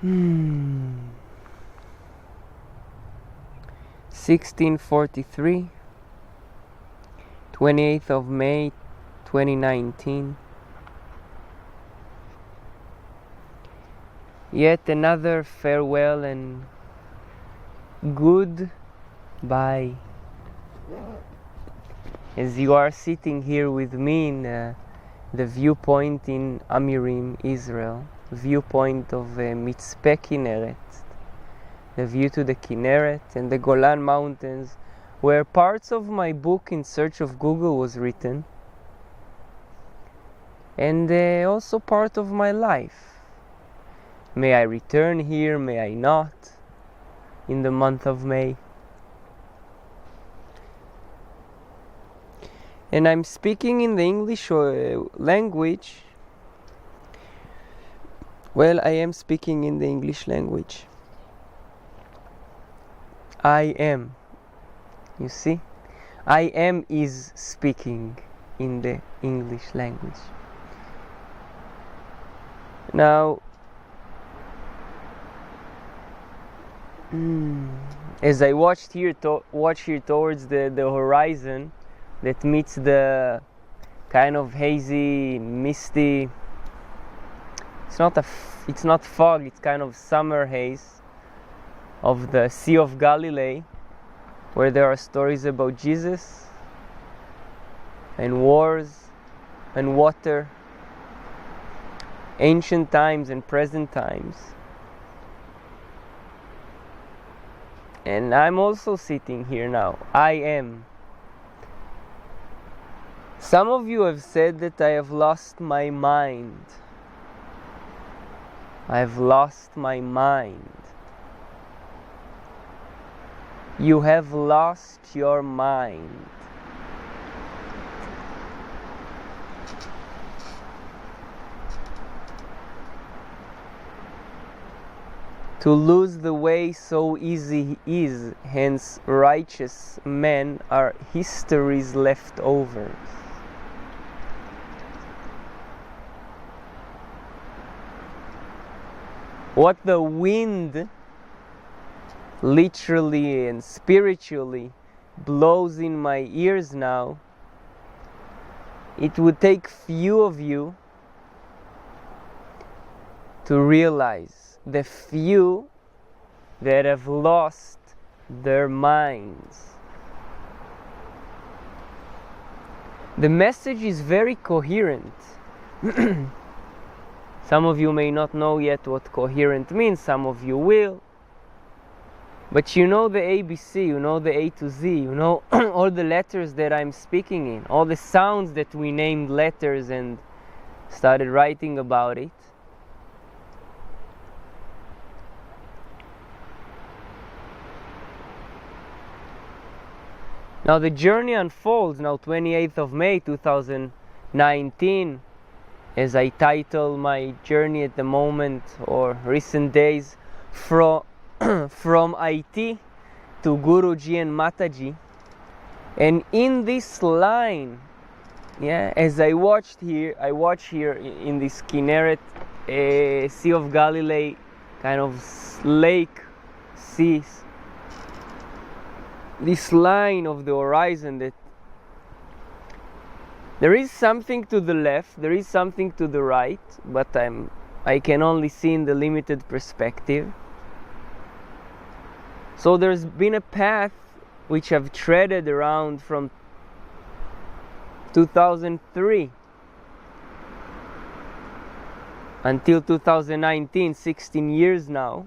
1643, 28th of May 2019. Yet another farewell and goodbye. As you are sitting here with me in the viewpoint in Amirim, Israel, viewpoint of Mitzpe Kinneret, the view to the Kinneret and the Golan Mountains, where parts of my book In Search of Google was written, and also part of my life. May I return here, may I not, in the month of May. And I'm speaking in the English language. Well, I am speaking in the English language. I am. You see? I am is speaking in the English language. Now, as I watch here towards the horizon that meets the kind of hazy, misty, it's not fog, it's kind of summer haze of the Sea of Galilee, where there are stories about Jesus and wars and water, ancient times and present times. And I'm also sitting here now. I am. Some of you have said that I have lost my mind. I've lost my mind. You have lost your mind. To lose the way so easy is, hence righteous men are history's leftovers. What the wind literally and spiritually blows in my ears now, it would take few of you to realize, the few that have lost their minds. The message is very coherent. Some of you may not know yet what coherent means, some of you will. But you know the ABC, you know the A to Z, you know all the letters that I'm speaking in, all the sounds that we named letters and started writing about it. Now the journey unfolds, now 28th of May 2019, as I title my journey at the moment, or recent days, from IT to Guruji and Mataji. And in this line, as I watch here in this Kinneret, Sea of Galilee, kind of lake, seas, this line of the horizon, that there is something to the left, there is something to the right, but I can only see in the limited perspective. So there's been a path which I've treaded around from 2003 until 2019, 16 years now.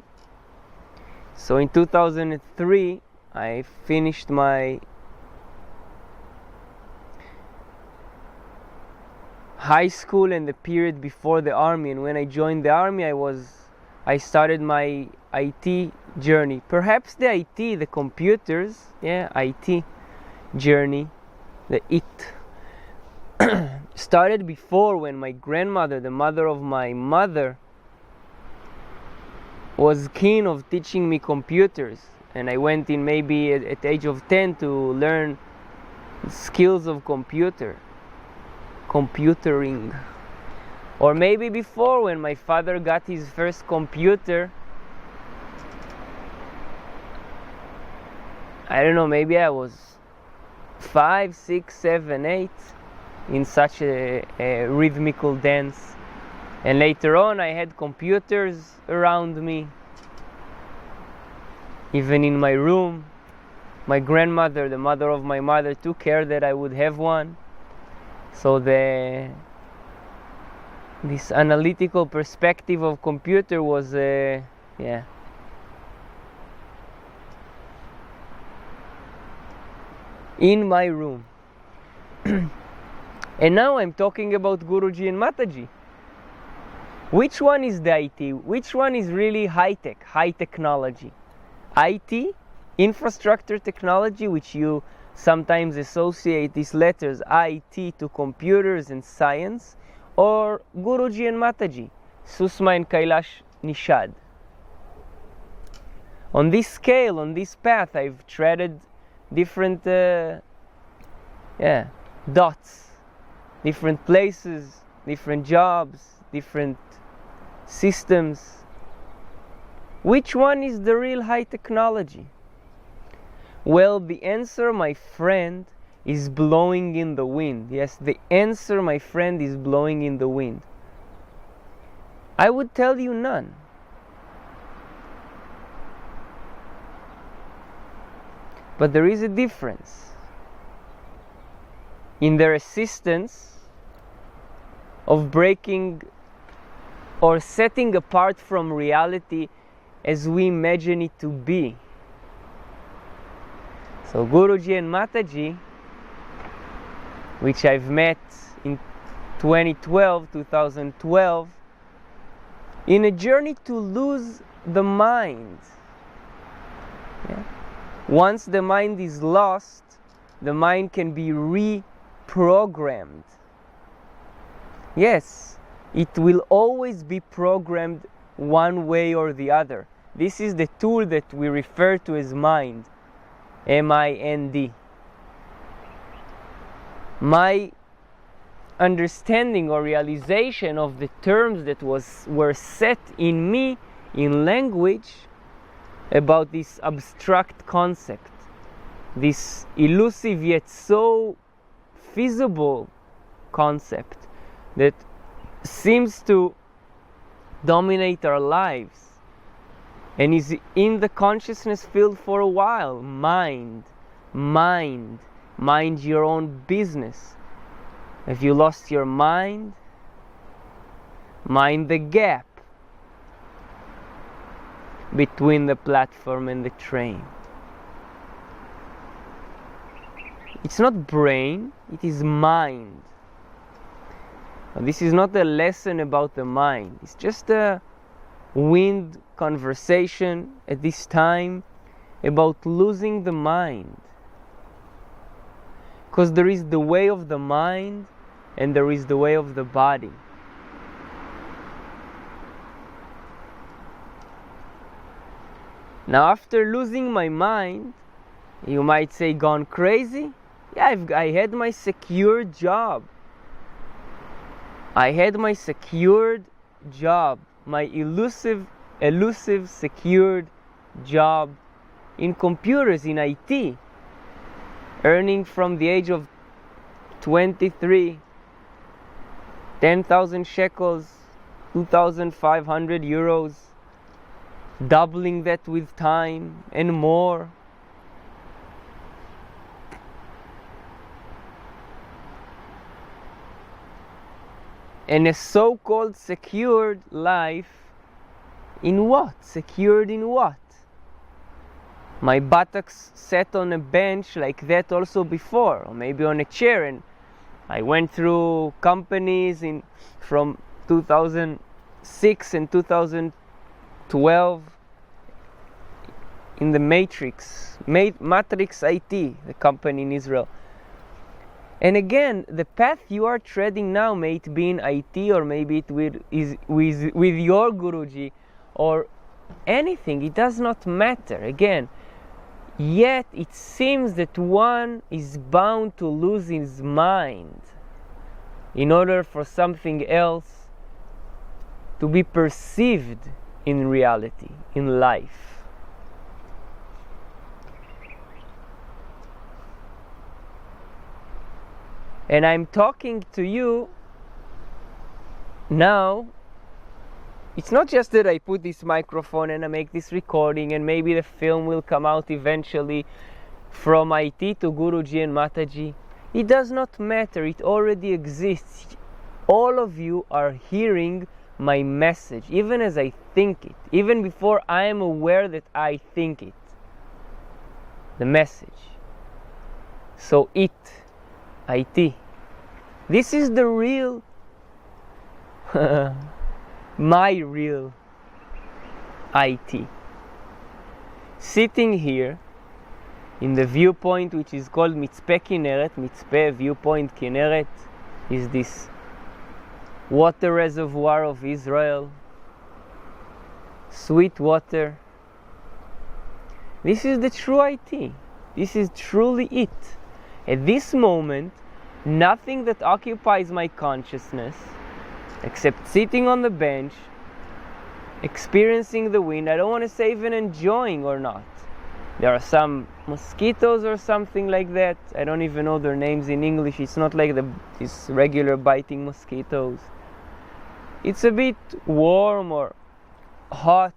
So in 2003 I finished my high school and the period before the army, and when I joined the army I started my IT journey. Perhaps the IT, the computers, IT journey, the started before, when my grandmother, the mother of my mother, was keen of teaching me computers. And I went in maybe at the age of 10 to learn skills of computering. Or maybe before, when my father got his first computer I don't know, maybe I was 5, 6, 7, 8 in such a rhythmical dance. And later on I had computers around me, even in my room. My grandmother, the mother of my mother, took care that I would have one. So this analytical perspective of computer was in my room. And now I'm talking about Guruji and Mataji. Which one is the IT? Which one is really high-tech, high technology? IT, infrastructure technology, which you sometimes associate these letters IT to computers and science, or Guruji and Mataji, Susma and Kailash Nishad. On this scale, on this path, I've treaded different dots, different places, different jobs, different systems. Which one is the real high technology? Well, the answer, my friend, is blowing in the wind. Yes, the answer, my friend, is blowing in the wind. I would tell you none. But there is a difference in their assistance of breaking or setting apart from reality as we imagine it to be. So Guruji and Mataji, which I've met in 2012, in a journey to lose the mind. Yeah? Once the mind is lost, the mind can be reprogrammed. Yes, it will always be programmed one way or the other. This is the tool that we refer to as mind. M-I-N-D. My understanding or realization of the terms that were set in me in language about this abstract concept, this elusive yet so feasible concept that seems to dominate our lives and is in the consciousness field for a while. Mind your own business. If you lost your mind, mind the gap between the platform and the train. It's not brain, it is mind. Now, this is not a lesson about the mind. It's just a wind conversation at this time about losing the mind. Because there is the way of the mind and there is the way of the body. Now, after losing my mind, you might say, gone crazy? Yeah, I had my secured job. I had my secured job, my elusive secured job in computers, in IT, earning from the age of 23, 10,000 shekels, 2,500 euros, doubling that with time and more. And a so-called secured life in what? Secured in what? My buttocks sat on a bench like that also before, or maybe on a chair, and I went through companies from 2006 and 2012 in the Matrix IT, the company in Israel. And again, the path you are treading now, may it be in IT or maybe it with your Guruji or anything, it does not matter. Again, yet it seems that one is bound to lose his mind in order for something else to be perceived in reality, in life. And I'm talking to you now. It's not just that I put this microphone and I make this recording and maybe the film will come out eventually from IT to Guruji and Mataji. It does not matter, it already exists. All of you are hearing my message, even as I think it, even before I am aware that I think it. The message. So IT, this is the real, my real IT. Sitting here in the viewpoint which is called Mitzpe Kinneret. Mitzpe, viewpoint, Kinneret is this water reservoir of Israel, sweet water. This is the true IT. This is truly it. At this moment, nothing that occupies my consciousness except sitting on the bench, experiencing the wind. I don't want to say even enjoying or not. There are some mosquitoes or something like that. I don't even know their names in English. It's not like these regular biting mosquitoes. It's a bit warm or hot.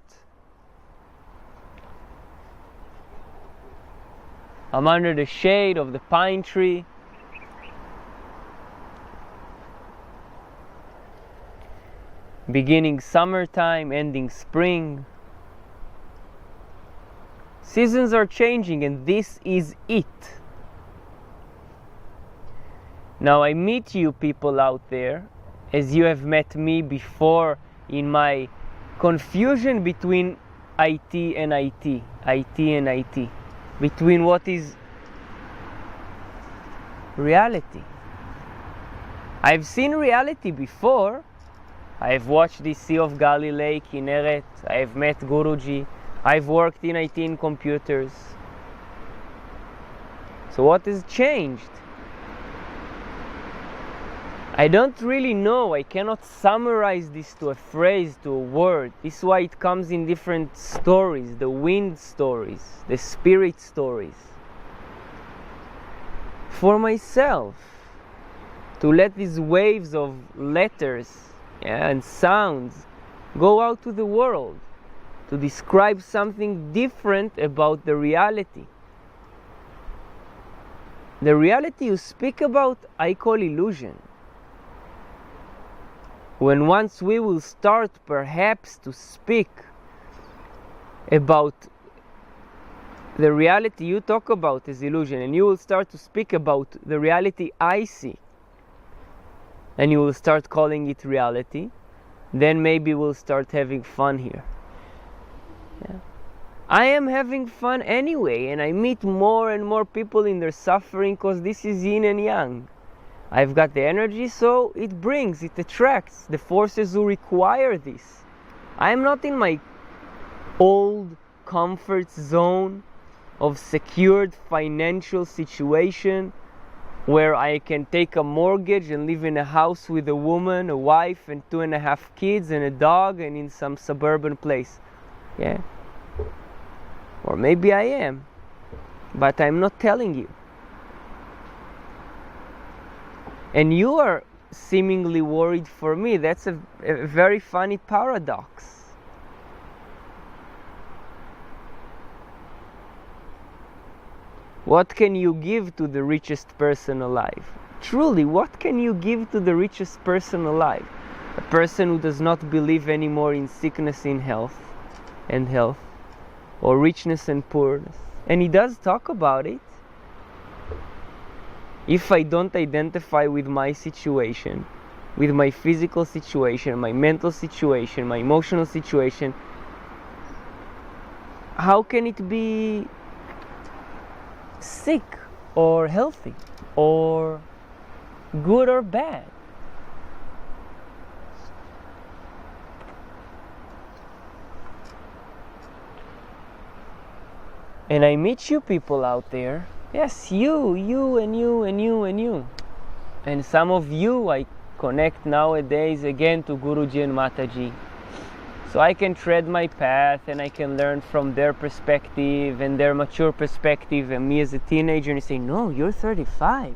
I'm under the shade of the pine tree. Beginning summertime, ending spring. Seasons are changing and this is it. Now I meet you people out there as you have met me before in my confusion between IT and IT, IT and IT, between what is reality. I've seen reality before. I've watched the Sea of Galilee, Kinneret. I've met Guruji. I've worked in IT and computers. So what has changed? I don't really know. I cannot summarize this to a phrase, to a word. This is why it comes in different stories, the wind stories, the spirit stories. For myself, to let these waves of letters and sounds go out to the world, to describe something different about the reality. The reality you speak about, I call illusion. When once we will start perhaps to speak about the reality you talk about as illusion, and you will start to speak about the reality I see, and you will start calling it reality, then maybe we'll start having fun here. Yeah. I am having fun anyway, and I meet more and more people in their suffering because this is yin and yang. I've got the energy, so it attracts the forces who require this. I am not in my old comfort zone of secured financial situation where I can take a mortgage and live in a house with a woman, a wife, and 2.5 kids and a dog and in some suburban place. Yeah. Or maybe I am, but I'm not telling you. And you are seemingly worried for me. That's a very funny paradox. What can you give to the richest person alive? Truly, what can you give to the richest person alive? A person who does not believe anymore in sickness and health, or richness and poorness. And he does talk about it. If I don't identify with my situation, with my physical situation, my mental situation, my emotional situation, how can it be sick or healthy or good or bad? And I meet you people out there. Yes, you and you and you and you. And some of you I connect nowadays again to Guruji and Mataji. So I can tread my path and I can learn from their perspective and their mature perspective, and me as a teenager, and say, no, you're 35.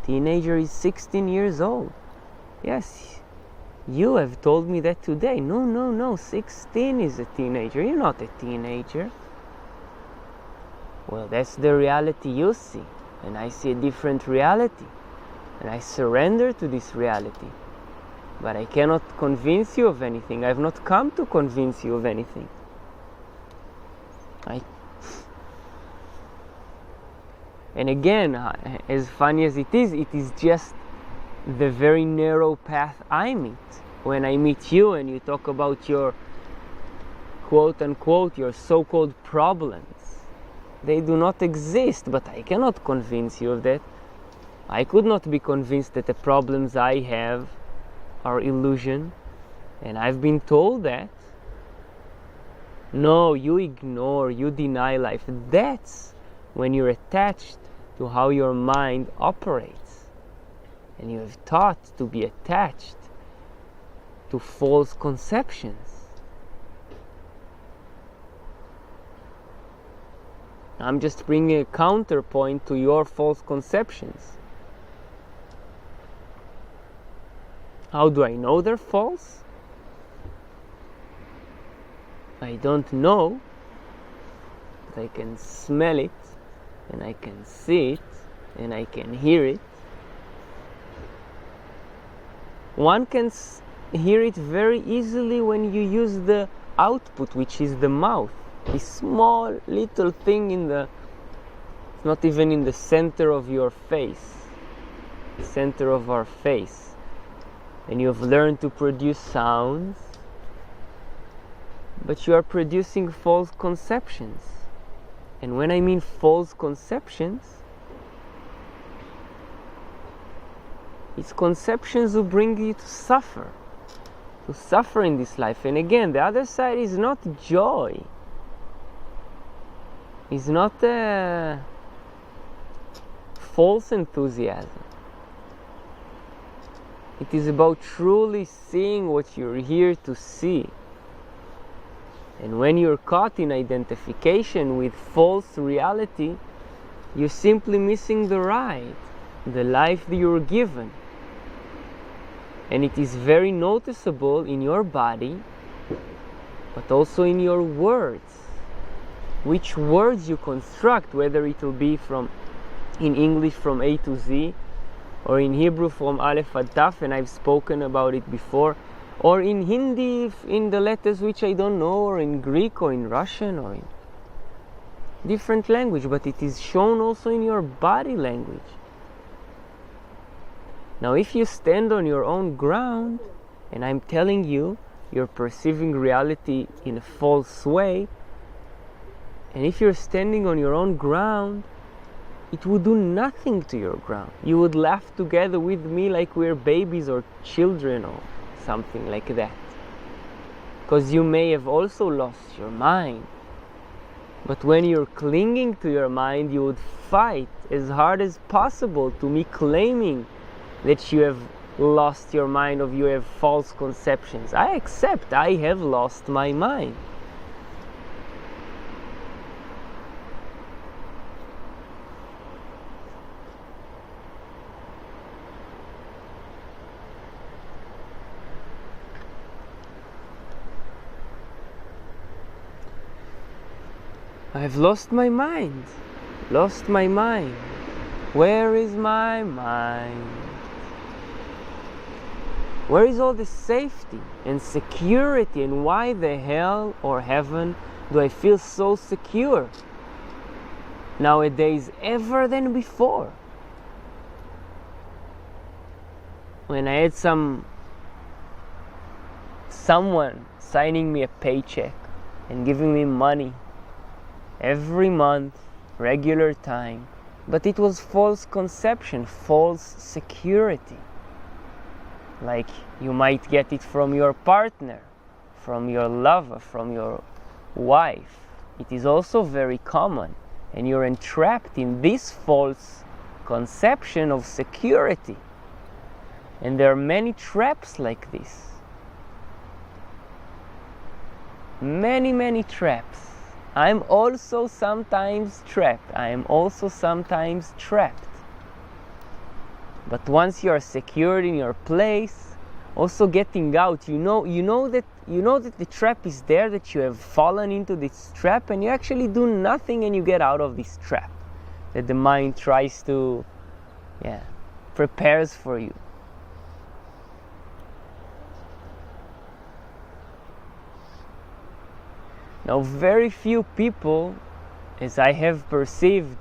Teenager is 16 years old. Yes, you have told me that today. No, 16 is a teenager. You're not a teenager. Well, that's the reality you see, and I see a different reality, and I surrender to this reality. But I cannot convince you of anything. I've not come to convince you of anything. And again, as funny as it is just the very narrow path I meet. When I meet you and you talk about your quote-unquote, your so-called problems, they do not exist, but I cannot convince you of that. I could not be convinced that the problems I have are illusion, and I've been told that. No, you ignore, you deny life. That's when you're attached to how your mind operates, and you have taught to be attached to false conceptions. I'm just bringing a counterpoint to your false conceptions. How do I know they're false? I don't know, but I can smell it, and I can see it, and I can hear it. One can hear it very easily when you use the output, which is the mouth. This small little thing it's not even in the center of your face, the center of our face. And you have learned to produce sounds, but you are producing false conceptions. And when I mean false conceptions, it's conceptions who bring you to suffer in this life. And again, the other side is not joy. It's not a false enthusiasm. It is about truly seeing what you're here to see. And when you're caught in identification with false reality, you're simply missing the ride, the life that you're given. And it is very noticeable in your body, but also in your words. Which words you construct, whether it will be in English from A to Z, or in Hebrew from Aleph ad Taf, and I've spoken about it before, or in Hindi in the letters which I don't know, or in Greek or in Russian or in different language, but it is shown also in your body language. Now if you stand on your own ground, and I'm telling you, you're perceiving reality in a false way, and if you're standing on your own ground, it would do nothing to your ground. You would laugh together with me like we're babies or children or something like that. Because you may have also lost your mind. But when you're clinging to your mind, you would fight as hard as possible to me claiming that you have lost your mind or you have false conceptions. I accept I have lost my mind. I've lost my mind. Lost my mind. Where is my mind? Where is all the safety and security, and why the hell or heaven do I feel so secure nowadays ever than before? When I had someone signing me a paycheck and giving me money every month, regular time, but it was false conception, false security. Like you might get it from your partner, from your lover, from your wife. It is also very common, and you're entrapped in this false conception of security. And there are many traps like this. Many traps. I'm also sometimes trapped. I am also sometimes trapped. But once you are secured in your place, also getting out, you know that the trap is there, that you have fallen into this trap, and you actually do nothing and you get out of this trap that the mind tries to, prepares for you. Now, very few people, as I have perceived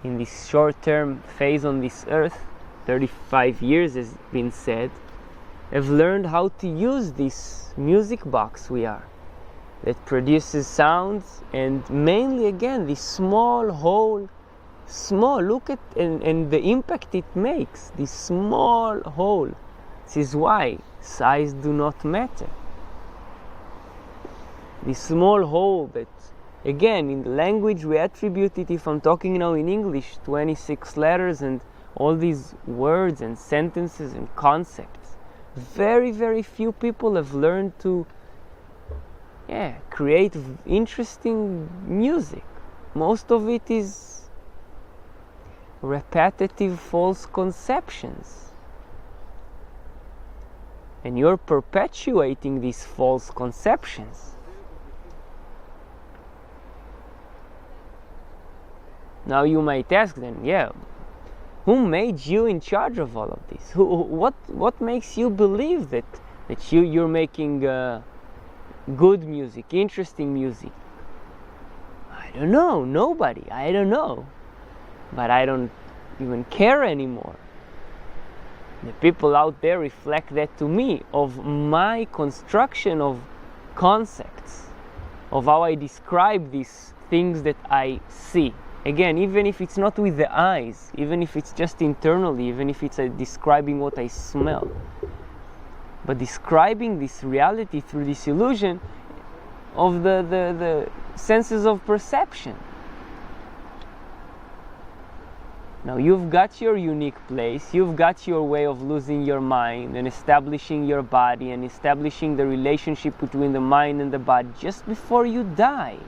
in this short-term phase on this earth, 35 years has been said, have learned how to use this music box we are, that produces sounds, and mainly again this small hole, look at and the impact it makes, this small hole. This is why size do not matter. This small hole that, again, in the language we attribute it, if I'm talking now in English, 26 letters and all these words and sentences and concepts. Very, very few people have learned to create interesting music. Most of it is repetitive false conceptions. And you're perpetuating these false conceptions. Now you might ask then, who made you in charge of all of this? What makes you believe that you're making good music, interesting music? I don't know, nobody, I don't know. But I don't even care anymore. The people out there reflect that to me, of my construction of concepts, of how I describe these things that I see. Again, even if it's not with the eyes, even if it's just internally, even if it's describing what I smell, but describing this reality through this illusion of the senses of perception. Now you've got your unique place, you've got your way of losing your mind and establishing your body and establishing the relationship between the mind and the body just before you die.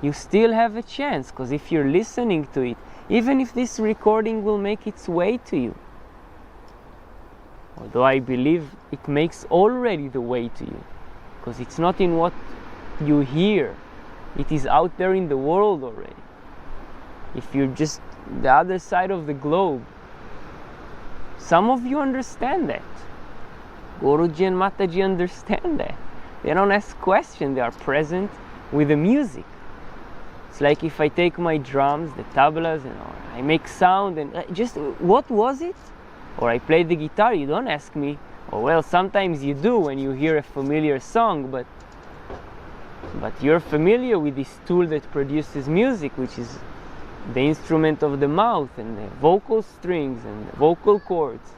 You still have a chance, because if you're listening to it, even if this recording will make its way to you, although I believe it makes already the way to you, because it's not in what you hear, it is out there in the world already. If you're just the other side of the globe, some of you understand that. Guruji and Mataji understand that. They don't ask questions, they are present with the music. It's like if I take my drums, the tablas, and I make sound, and just, what was it? Or I play the guitar, you don't ask me. Or well, sometimes you do when you hear a familiar song, but you're familiar with this tool that produces music, which is the instrument of the mouth, and the vocal strings, and the vocal cords,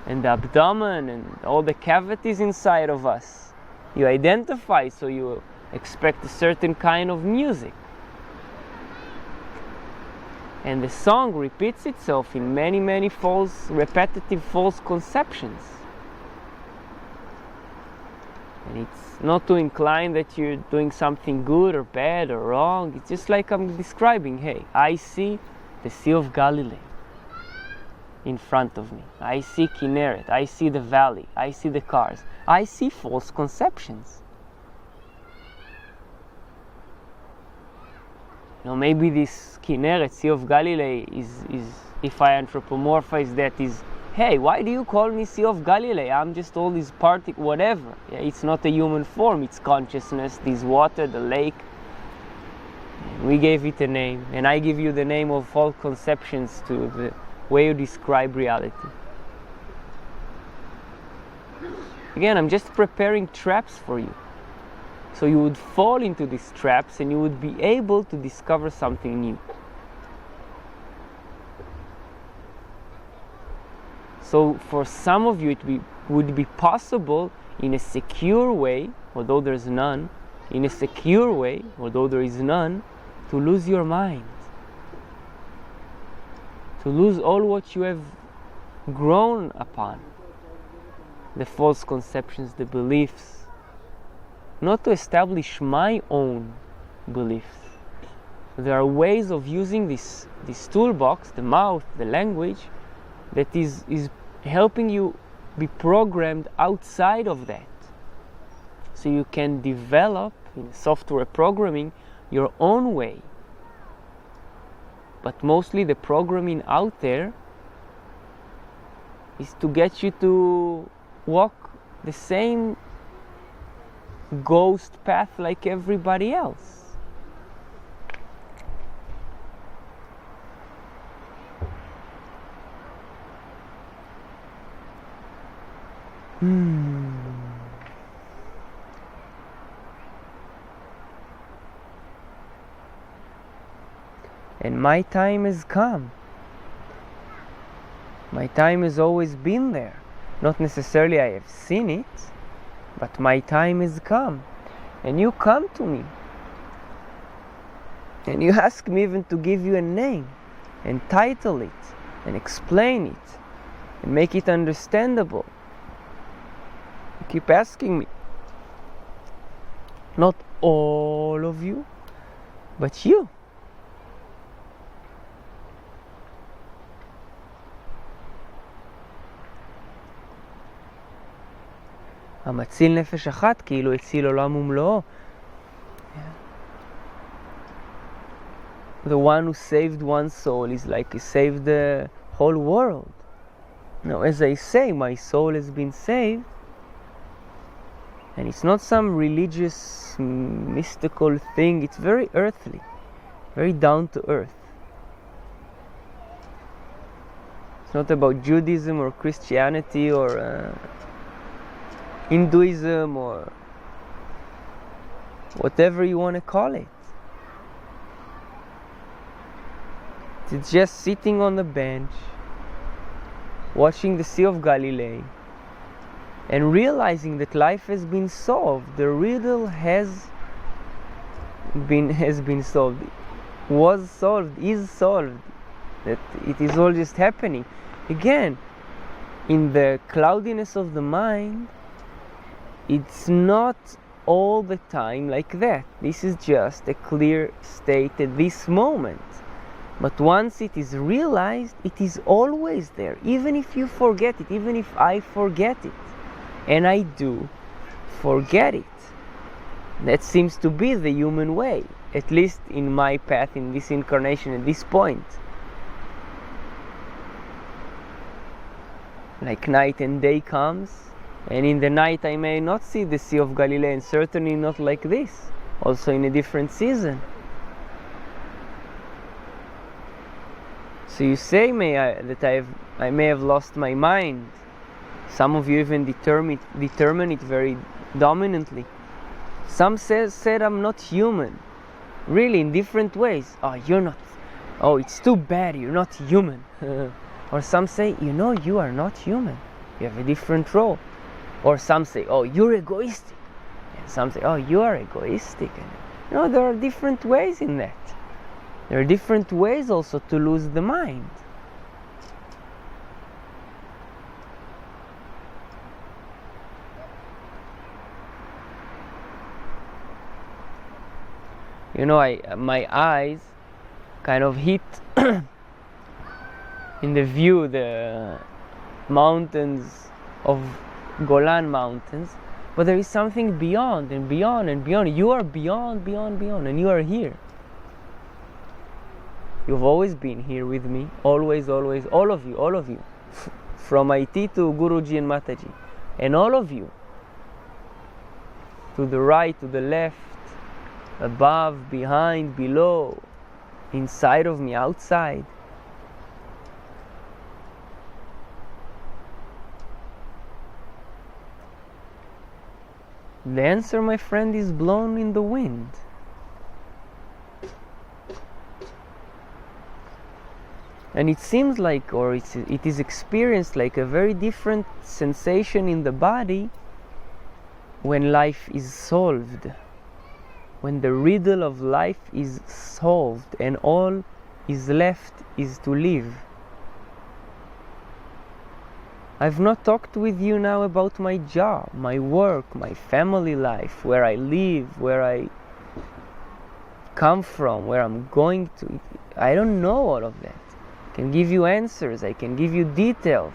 and the abdomen, and all the cavities inside of us. You identify, so you expect a certain kind of music. And the song repeats itself in many, many repetitive false conceptions. And it's not to incline that you're doing something good or bad or wrong. It's just like I'm describing, hey, I see the Sea of Galilee in front of me. I see Kinneret, I see the valley, I see the cars. I see false conceptions. Maybe this Kinneret, Sea of Galilee, is if I anthropomorphize that, is, hey, why do you call me Sea of Galilee? I'm just all these whatever. It's not a human form, it's consciousness, this water, the lake. We gave it a name, and I give you the name of false conceptions to the way you describe reality. Again, I'm just preparing traps for you. So you would fall into these traps and you would be able to discover something new. So for some of you it would be possible in a secure way, although there's none, in a secure way, although there is none, to lose your mind. To lose all what you have grown upon. The false conceptions, the beliefs. Not to establish my own beliefs. There are ways of using this toolbox, the mouth, the language, that is helping you be programmed outside of that. So you can develop in software programming your own way. But mostly the programming out there is to get you to walk the same ghost path like everybody else. And my time has come. My time has always been there. Not necessarily I have seen it, but my time has come. And you come to me. And you ask me even to give you a name, and title it, and explain it, and make it understandable. You keep asking me. Not all of you, but you. המציל נפש אחת כאילו הציל עולם ומלואו. The one who saved one soul is like he saved the whole world. Now, as I say, my soul has been saved, and it's not some religious, mystical thing. It's very earthly, very down to earth. It's not about Judaism or Christianity or Hinduism or whatever you want to call it. It's just sitting on the bench, watching the Sea of Galilee, and realizing that life has been solved. The riddle has been solved, was solved, is solved. That it is all just happening. Again, in the cloudiness of the mind, it's not all the time like that. This is just a clear state at this moment. But once it is realized, it is always there. Even if you forget it, even if I forget it, and I do forget it. That seems to be the human way, at least in my path, in this incarnation, at this point. Like night and day comes, and in the night I may not see the Sea of Galilee, and certainly not like this, also in a different season. So you say that I may have lost my mind. Some of you even determine it very dominantly. Some said I'm not human, really, in different ways. Oh, you're not. Oh, it's too bad, you're not human. Or some say, you are not human. You have a different role. Or some say, oh, you're egoistic. And some say, oh, you are egoistic. And, there are different ways in that. There are different ways also to lose the mind. My eyes kind of hit in the view the mountains of Golan Mountains, but there is something beyond and beyond and beyond. You are beyond, and you are here. You've always been here with me, always, all of you, from IT to Guruji and Mataji, and all of you, to the right, to the left, above, behind, below, inside of me, outside. The answer, my friend, is blown in the wind. And it seems like, or it is experienced like a very different sensation in the body when life is solved. When the riddle of life is solved and all is left is to live. I've not talked with you now about my job, my work, my family life, where I live, where I come from, where I'm going to. I don't know all of that. I can give you answers, I can give you details.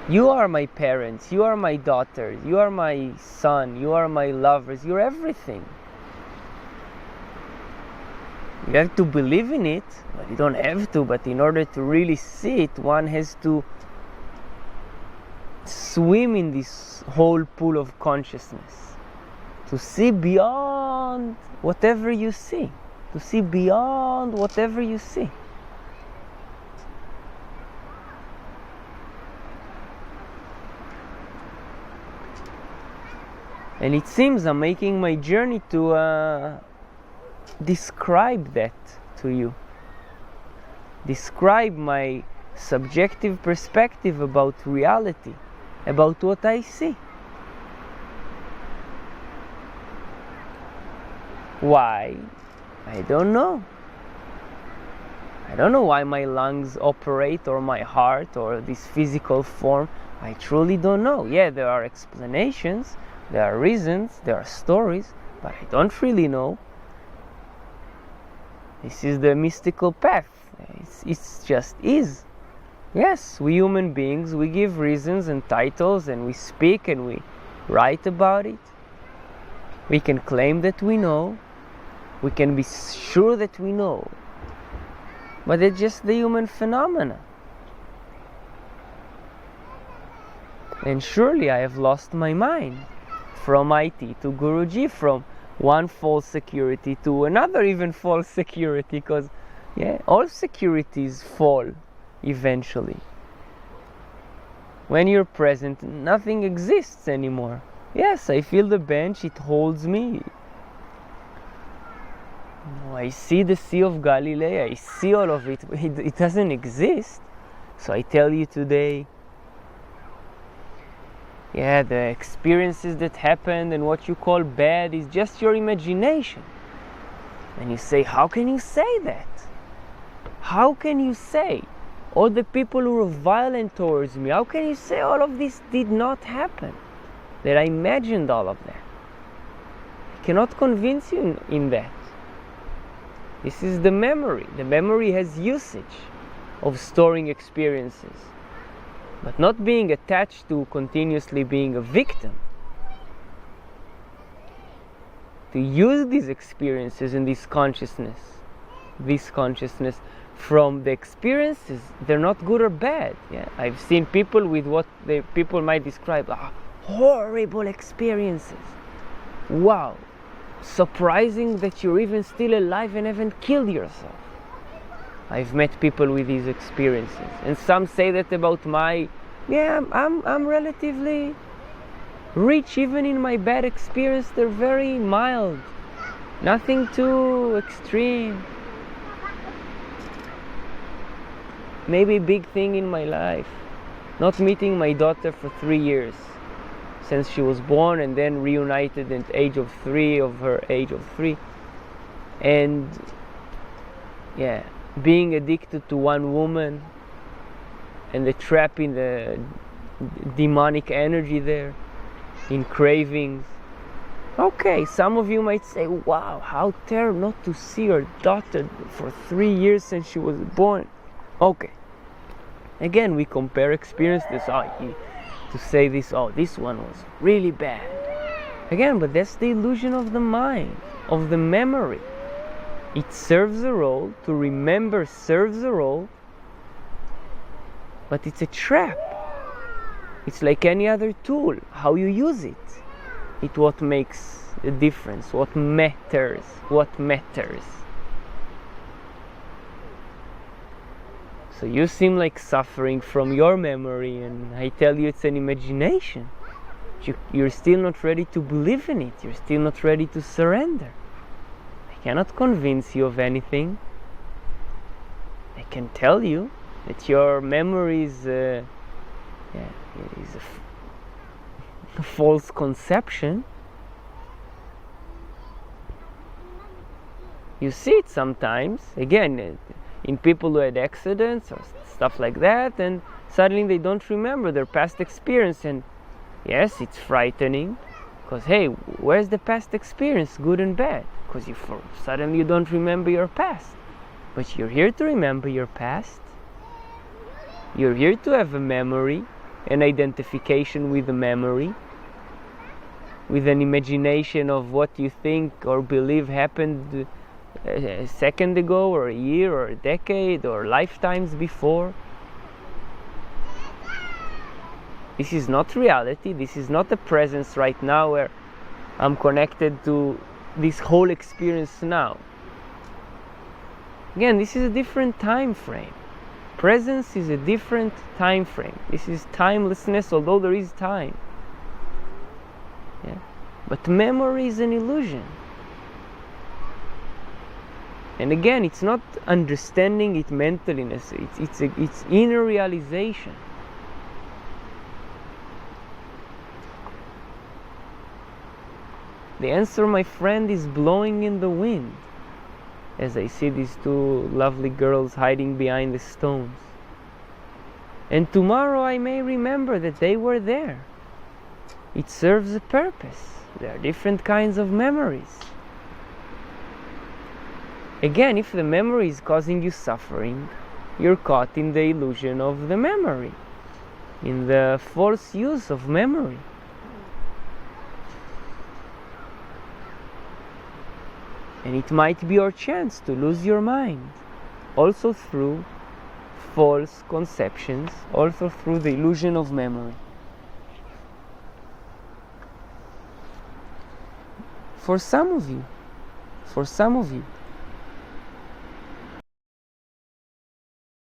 You are my parents, you are my daughters, you are my son, you are my lovers, you're everything. You have to believe in it, but you don't have to. But in order to really see it, one has to swim in this whole pool of consciousness. To see beyond whatever you see. To see beyond whatever you see. And it seems I'm making my journey to describe that to you. Describe my subjective perspective about reality, about what I see. Why? I don't know. I don't know why my lungs operate, or my heart, or this physical form. I truly don't know. Yeah, there are explanations, there are reasons, there are stories, but I don't really know. This is the mystical path. It's just is. Yes, we human beings, we give reasons and titles, and we speak and we write about it. We can claim that we know. We can be sure that we know. But it's just the human phenomena. And surely I have lost my mind. From IT to Guruji, from one false security to another even false security, because all securities fall eventually. When you're present, nothing exists anymore. Yes, I feel the bench, it holds me. I see the Sea of Galilee, I see all of it. It doesn't exist. So I tell you today, the experiences that happened and what you call bad is just your imagination. And you say, how can you say that? How can you say all the people who were violent towards me, how can you say all of this did not happen? That I imagined all of that? I cannot convince you in that. This is the memory. The memory has usage of storing experiences, but not being attached to continuously being a victim. To use these experiences and this consciousness from the experiences, they're not good or bad. I've seen people with what people might describe horrible experiences. Wow, surprising that you're even still alive and haven't killed yourself. I've met people with these experiences, and some say that about I'm relatively rich. Even in my bad experience, they're very mild, nothing too extreme. Maybe a big thing in my life, not meeting my daughter for 3 years since she was born, and then reunited at the age of 3 of her age of 3, and being addicted to one woman and the trap in the demonic energy there, in cravings. Okay, some of you might say, wow, how terrible not to see your daughter for 3 years since she was born. Okay, again we compare experiences. To say this, this one was really bad. Again, but that's the illusion of the mind, of the memory. It serves a role, to remember serves a role, but it's a trap. It's like any other tool. How you use it, it's what makes a difference, what matters. So you seem like suffering from your memory, and I tell you it's an imagination. You're still not ready to believe in it. You're still not ready to surrender. I cannot convince you of anything. I can tell you that your memory is a false conception. You see it sometimes, again, in people who had accidents or stuff like that, and suddenly they don't remember their past experience. And yes, it's frightening, because hey, where's the past experience, good and bad? because suddenly you don't remember your past. But you're here to remember your past. You're here to have a memory, an identification with a memory, with an imagination of what you think or believe happened a second ago, or a year, or a decade, or lifetimes before. This is not reality. This is not a presence right now where I'm connected to this whole experience now. Again, this is a different time frame. Presence is a different time frame. This is timelessness, although there is time. Yeah? But memory is an illusion. And again, it's not understanding it mentally, it's inner realization. The answer, my friend, is blowing in the wind, as I see these two lovely girls hiding behind the stones. And tomorrow I may remember that they were there. It serves a purpose. There are different kinds of memories. Again, if the memory is causing you suffering, you're caught in the illusion of the memory, in the false use of memory. And it might be your chance to lose your mind, also through false conceptions, also through the illusion of memory. For some of you,